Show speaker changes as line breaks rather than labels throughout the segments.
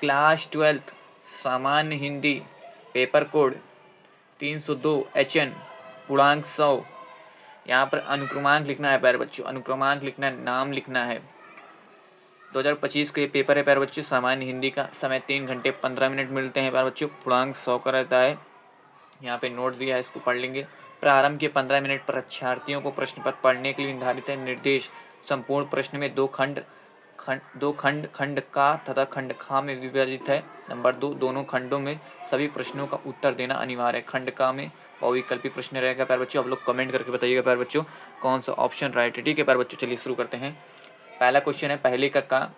Class 12th सामान्य Hindi paper code 302 HN पूर्णांक 100। यहाँ पर अनुक्रमांक लिखना है प्यारे बच्चों, अनुक्रमांक लिखना है, नाम लिखना है। 2025 का ये पेपर है प्यारे बच्चों, सामान्य हिंदी का। समय 3 घंटे 15 मिनट मिलते हैं प्यारे बच्चों। पूर्णांक 100 का रहता है। यहाँ पे नोट दिया है, इसको पढ़ लेंगे। प्रारंभ के 15 मिनट परीक्षार्थियों को प्रश्न पत्र पढ़ने के लिए निर्धारित है। निर्देश: संपूर्ण प्रश्न में दो खंड का तथा खंड खा में विभाजित है। नंबर 2, दोनों खंडों में सभी प्रश्नों का उत्तर देना अनिवार्य है। खंड का में बहुविकल्पी प्रश्न रहेगा प्यारे बच्चों। आप लोग कमेंट करके बताइएगा प्यारे बच्चों कौन सा ऑप्शन राइट है। ठीक है प्यारे बच्चों, चलिए शुरू करते हैं। पहला क्वेश्चन है पहले का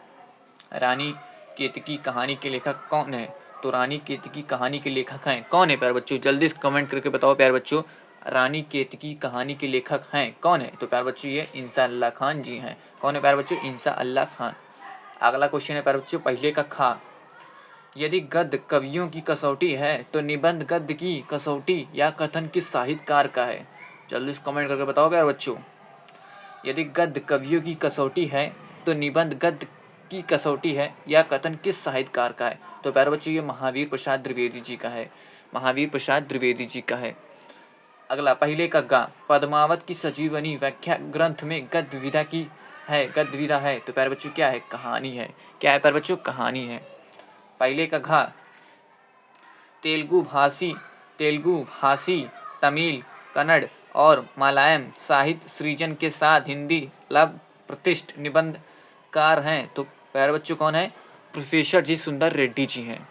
रानी केतकी कहानी के लेखक कौन है? तो रानी केतकी कहानी के लेखक हैं कौन है प्यारे बच्चों? जल्दी से कमेंट करके बताओ प्यारे बच्चों, रानी केतकी कहानी के लेखक हैं कौन है? तो प्यारे बच्चों ये इंसा अल्लाह खान जी हैं। कौन है प्यारे बच्चों? इंसा अल्लाह खान। अगला क्वेश्चन है प्यारे बच्चों पहले का खा। यदि गद्य कवियों की कसौटी है तो निबंध गद्य की कसौटी या कथन किस साहित्यकार का है? जल्दी से कमेंट करके बताओ प्यारे बच्चों। यदि गद्य कवियों की कसौटी है तो निबंध गद्य की कसौटी है या कथन किस साहित्यकार का है? तो प्यारे बच्चों ये महावीर प्रसाद द्विवेदी जी का है। महावीर प्रसाद द्विवेदी जी का है। अगला पहले का गा। पद्मावत की सजीवनी व्याख्या ग्रंथ में गद्य विधा की है, गद्य विधा है। तो प्यारे बच्चों क्या है? कहानी है। क्या है प्यारे बच्चों? कहानी है। पहले का घा। तेलुगु भाषी तमिल, कन्नड़ और मलयालम साहित्य सृजन के साथ हिंदी लव प्रतिष्ठित निबंधकार हैं। तो प्यारे बच्चों कौन है? प्रोफेसर जी सुंदर रेड्डी जी हैं।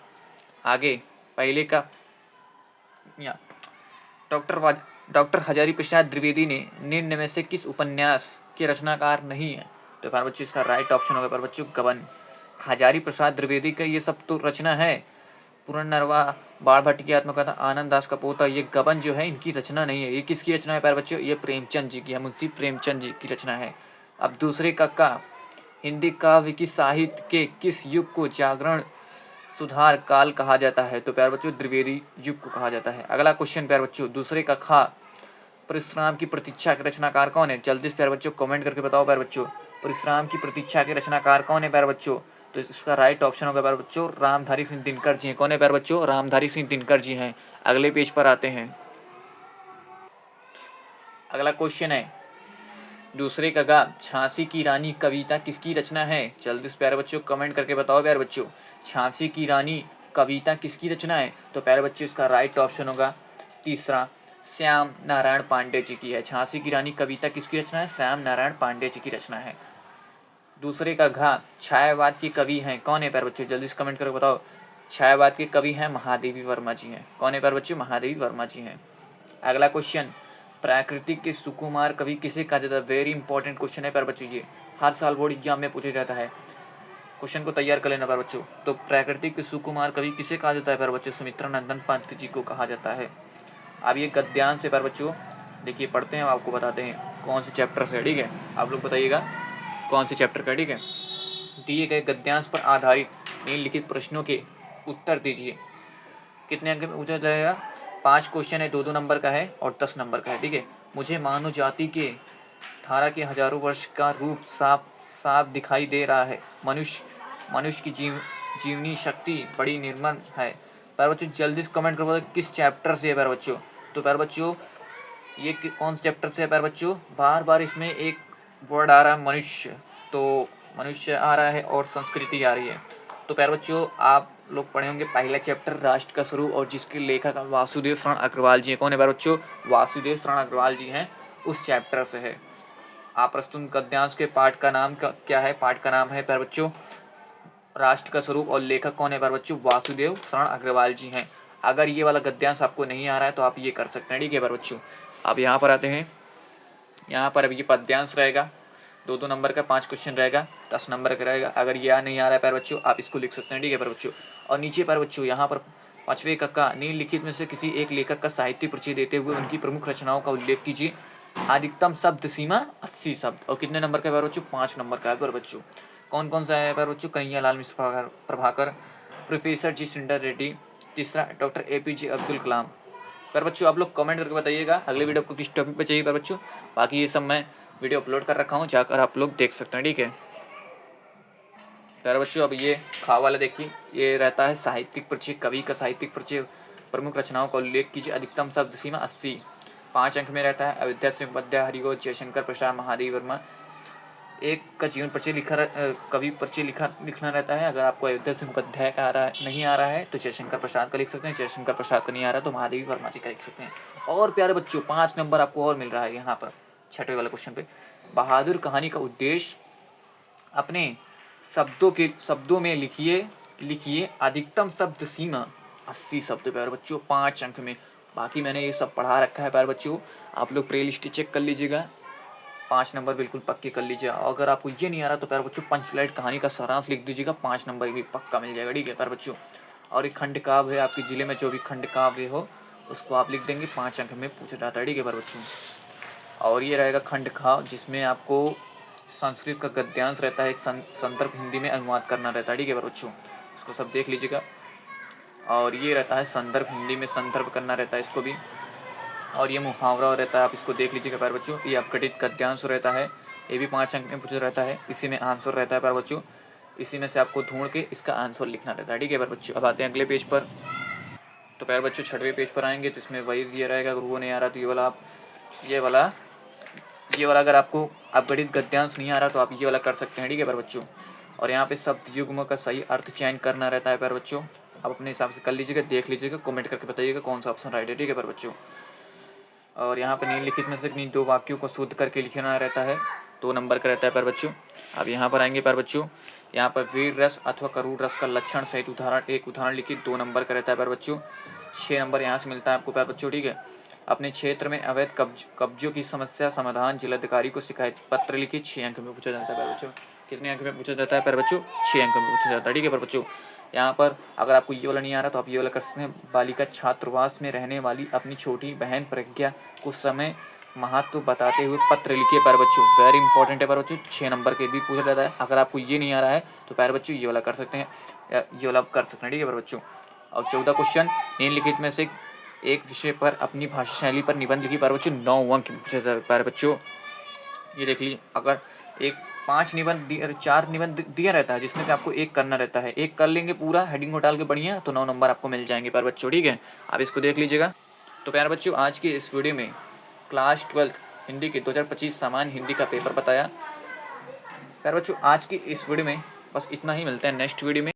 आगे पहले का डॉक्टर हजारी प्रसाद द्विवेदी ने निम्न में से किस उपन्यास के रचनाकार नहीं है? तो प्यारे बच्चों इसका राइट ऑप्शन होगा प्यारे बच्चों गबन। हजारी प्रसाद द्विवेदी का ये सब तो रचना है। पुनर्नवा, बाण भट्ट की आत्मकथा, आनंद दास का पोता, ये गबन जो है इनकी रचना नहीं है। ये किसकी रचना है प्यारे बच्चों? ये प्रेमचंद जी की है, मुंशी प्रेमचंद जी की रचना है। अब दूसरे का हिंदी काव्य की साहित्य के किस युग को जागरण सुधार काल कहा जाता है? तो प्यारे बच्चों द्विवेदी युग को कहा जाता है। अगला क्वेश्चन प्यारे बच्चों दूसरे का खा। परिश्राम की प्रतीक्षा के रचनाकार कौन है? जल्दी से प्यारे बच्चों कमेंट करके बताओ प्यारे बच्चों, परिश्राम की प्रतीक्षा के रचनाकार कौन है प्यारे बच्चों? तो इसका राइट ऑप्शन होगा प्यारे बच्चों रामधारी सिंह दिनकर जी हैं। कौन है प्यारे बच्चों? रामधारी सिंह दिनकर जी हैं। अगले पेज पर आते हैं। अगला क्वेश्चन है दूसरे का गा। झांसी की रानी कविता किसकी रचना है? जल्दी से प्यारे बच्चों कमेंट करके बताओ प्यारे बच्चों, झांसी की रानी कविता किसकी रचना है? तो प्यारे बच्चों इसका राइट ऑप्शन होगा तीसरा, श्याम नारायण पांडे जी की है। झांसी की रानी कविता किसकी रचना है? श्याम नारायण पांडे जी की रचना है। दूसरे का घा। छायावाद के कवि हैं कौन है प्यारे बच्चों? जल्दी से कमेंट करके बताओ। छायावाद के कवि हैं महादेवी वर्मा जी हैं। कौन है प्यारे बच्चों? महादेवी वर्मा जी हैं। अगला क्वेश्चन, प्राकृतिक के सुकुमार कवि किसे कहा जाता है? वेरी इंपॉर्टेंट क्वेश्चन है प्यारे बच्चों, ये हर साल बोर्ड एग्जाम में पूछा जाता है। क्वेश्चन को तैयार कर लेना प्यारे बच्चों। तो प्राकृतिक के सुकुमार कवि किसे कहा जाता है प्यारे बच्चों? सुमित्रा नंदन पंत जी को कहा जाता है। अब ये गद्यांश से प्यारे बच्चों देखिए पढ़ते हैं, आपको बताते हैं कौन से चैप्टर से। ठीक है, आप लोग बताइएगा कौन से चैप्टर का। ठीक है, दिए गए गद्यांश पर आधारित निम्नलिखित प्रश्नों के उत्तर दीजिए। कितने अंक में पूछा जाएगा? 5 क्वेश्चन है, 2-2 नंबर का है और 10 नंबर का है। ठीक है, मुझे मानव जाति के धारा के हजारों वर्ष का रूप साफ साफ दिखाई दे रहा है। मनुष्य की जीवनी शक्ति बड़ी निर्मल है। प्यारे बच्चों जल्दी से कमेंट करो किस चैप्टर से है प्यारे बच्चों। तो प्यारे बच्चों ये कौन से चैप्टर से है प्यारे बच्चों? बार बार इसमें एक वर्ड आ रहा है मनुष्य, तो मनुष्य आ रहा है और संस्कृति आ रही है। तो प्यारे बच्चों आप लोग पढ़े होंगे पहला चैप्टर राष्ट्र का स्वरूप, और जिसके लेखक वासुदेव शरण अग्रवाल जी हैं। कौन है प्यारे बच्चों? वासुदेव शरण अग्रवाल जी हैं, उस चैप्टर से है। आप प्रस्तुत गद्यांश के पाठ का नाम क्या है? पाठ का नाम है प्यारे बच्चों राष्ट्र का स्वरूप, और लेखक कौन है प्यारे बच्चों? वासुदेव शरण अग्रवाल जी हैं। अगर ये वाला गद्यांश आपको नहीं आ रहा है तो आप ये कर सकते हैं। ठीक है प्यारे बच्चों, अब यहाँ पर आते हैं। यहाँ पर अब ये पद्यांश रहेगा, 2-2 नंबर का 5 क्वेश्चन रहेगा, 10 नंबर का रहेगा। अगर ये नहीं आ रहा है प्यारे बच्चों आप इसको लिख सकते हैं। ठीक है प्यारे बच्चों, और नीचे प्यारे बच्चों यहाँ पर 5वें का निम्नलिखित में से किसी एक लेखक का साहित्य परिचय देते हुए उनकी प्रमुख रचनाओं का उल्लेख कीजिए। अधिकतम शब्द सीमा 80 शब्द। और कितने नंबर का है प्यारे बच्चों? 5 नंबर का है प्यारे बच्चों। कौन कौन सा है प्यारे बच्चों? कन्हैयालाल मिश्र प्रभाकर, प्रोफेसर जी सुंदर रेड्डी, तीसरा डॉक्टर APJ अब्दुल कलाम। प्यारे बच्चों आप लोग कमेंट करके बताइएगा अगले वीडियो को किस टॉपिक पे चाहिए प्यारे बच्चों। बाकी ये सब मैं वीडियो अपलोड कर रखा हूँ, जाकर आप लोग देख सकते हैं। ठीक है, प्यारे बच्चों अब ये खा वाला देखिए, ये रहता है साहित्यिक परिचय, कवि का साहित्यिक परिचय, प्रमुख रचनाओं का उल्लेख कीजिए, अधिकतम शब्द सीमा 80, 5 अंक में रहता है। अयोध्या सिंह उपाध्याय, हरिघोष, जयशंकर प्रसाद, महादेवी वर्मा। एक का जीवन परिचय कवि परिचय लिखना रहता है। अगर आपको अयोध्या सिंह उपाध्याय का नहीं आ रहा है तो जयशंकर प्रसाद का लिख सकते हैं, जयशंकर प्रसाद का नहीं आ रहा तो महादेवी वर्मा जी का लिख सकते हैं। और प्यारे बच्चों 5 नंबर आपको और मिल रहा है यहाँ पर छठे वाले क्वेश्चन पे। बहादुर कहानी का उद्देश्य अपने शब्दों में लिखिए अधिकतम शब्द सीमा 80 शब्द प्यारे बच्चों, 5 अंक में। बाकी मैंने ये सब पढ़ा रखा है प्यारे बच्चों, आप लोग प्ले लिस्ट चेक कर लीजिएगा, 5 नंबर बिल्कुल पक्के कर लीजिए। अगर आपको ये नहीं आ रहा तो प्यारे बच्चों पंचलाइट कहानी का सारांश लिख दीजिएगा, 5 नंबर भी पक्का मिल जाएगा, ठीक है प्यारे बच्चों। और एक खंड काव्य है, आपके जिले में जो भी खंड काव्य हो उसको आप लिख देंगे, 5 अंक में पूछा जाता है, ठीक है प्यारे बच्चों। और ये रहेगा खंड खा, जिसमें आपको संस्कृत का गद्यांश रहता है, एक संदर्भ हिंदी में अनुवाद करना रहता है, ठीक है बच्चों, इसको सब देख लीजिएगा। और ये रहता है संदर्भ हिंदी में संदर्भ करना रहता है इसको भी। और ये मुहावरा रहता है, आप इसको देख लीजिएगा प्यारे बच्चों। ये अपघटित गद्यांश रहता है, ये भी 5 अंक में पूछा रहता है, इसी में आंसर रहता है प्यारे बच्चों, इसी में से आपको ढूंढ के इसका आंसर लिखना रहता है, ठीक है प्यारे बच्चों। अब आते हैं अगले पेज पर। तो प्यारे बच्चों 6वें पेज पर आएंगे तो इसमें वही दिया रहेगा, अगर वो नहीं आ रहा तो ये वाला अगर आपको अपघटित गद्यांश नहीं आ रहा तो आप ये वाला कर सकते हैं, ठीक है प्यारे बच्चों। और यहाँ पे शब्द युग्म का सही अर्थ चयन करना रहता है प्यारे बच्चों, आप अपने हिसाब से कर लीजिएगा, देख लीजिएगा, कमेंट करके बताइएगा कौन सा ऑप्शन राइट है, ठीक है प्यारे बच्चों। और यहाँ पर निम्नलिखित में से किन्हीं 2 वाक्यों को शुद्ध करके लिखना रहता है, 2 नंबर का रहता है प्यारे बच्चों। अब यहाँ पर आएंगे प्यारे बच्चों, यहाँ पर वीर रस अथवा करूर रस का लक्षण सहित एक उदाहरण लिखिए, 2 नंबर का रहता है प्यारे बच्चों। 6 नंबर यहाँ से मिलता है आपको प्यारे बच्चों, ठीक है। अपने क्षेत्र में अवैध कब्जों की समस्या समाधान जिलाधिकारी को शिकायत पत्र लिखिए, 6 अंक में पूछा जाता है प्यारे बच्चों। कितने अंक में पूछा जाता है प्यारे बच्चों? 6 अंक में पूछा जाता है, ठीक है प्यारे बच्चों। यहाँ पर अगर आपको ये वाला नहीं आ रहा तो आप ये वाला कर सकते हैं। बालिका छात्रावास में रहने वाली अपनी छोटी बहन प्रज्ञा को समय महत्व बताते हुए पत्र लिखिए प्यारे बच्चों, वेरी इंपॉर्टेंट है प्यारे बच्चों, 6 नंबर के भी पूछा जाता है। अगर आपको ये नहीं आ रहा है तो प्यारे बच्चों ये वाला कर सकते हैं, ये वाला कर सकते हैं, ठीक है प्यारे बच्चों। और 14 क्वेश्चन, निम्नलिखित में से एक विषय पर अपनी भाषा शैली पर निबंध लिखिए प्यारे बच्चों, 9 अंक पूछा जाता है प्यारे बच्चों। ये देख लीजिए, अगर एक 4 निबंध दिया रहता है जिसमें से आपको एक करना रहता है, एक कर लेंगे पूरा हेडिंग डाल के बढ़िया तो 9 नंबर आपको मिल जाएंगे प्यारे बच्चों, ठीक है। आप इसको देख लीजिएगा। तो प्यारे बच्चों आज की इस वीडियो में क्लास 12 हिंदी के 2025 सामान्य हिंदी का पेपर बताया। प्यारे बच्चों आज की इस वीडियो में बस इतना ही, मिलते हैं नेक्स्ट वीडियो में।